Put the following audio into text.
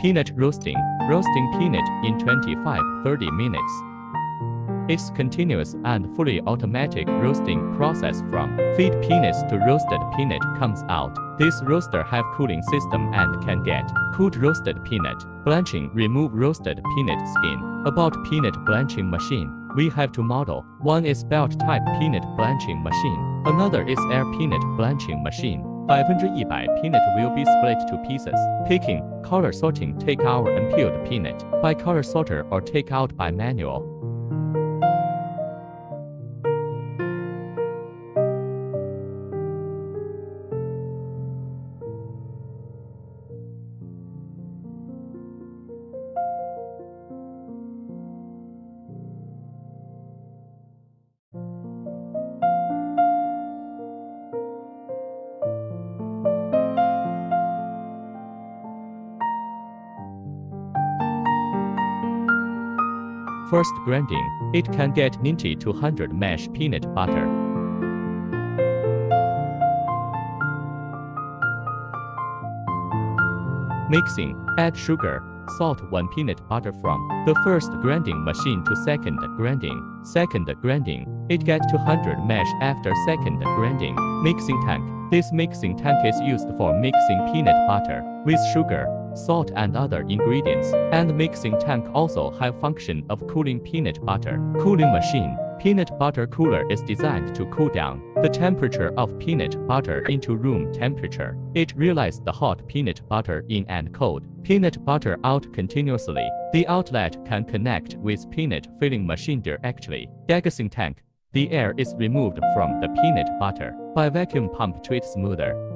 Peanut roasting. Roasting peanut in 25-30 minutes. It's continuous and fully automatic roasting process from feed peanuts to roasted peanut comes out. This roaster have cooling system and can get cooled roasted peanut. Blanching. Remove roasted peanut skin. About peanut blanching machine, we have two model. One is belt type peanut blanching machine. Another is air peanut blanching machine. 100% peanut will be split to pieces. Picking, color sorting. Take out unpeeled peanut by color sorter or take out by manual. First grinding, it can get 90 to 100 mesh peanut butter. Mixing, add sugar, salt 1 peanut butter from the first grinding machine to second grinding. Second grinding, it gets 200 mesh after second grinding. Mixing tank, this mixing tank is used for mixing peanut butter with sugar, salt and other ingredients, and mixing tank also have function of cooling peanut butter. Cooling machine. Peanut butter cooler is designed to cool down the temperature of peanut butter into room temperature. It realizes the hot peanut butter in and cold peanut butter out continuously. The outlet can connect with peanut filling machine directly. Degazing tank. The air is removed from the peanut butter by vacuum pump to it smoother.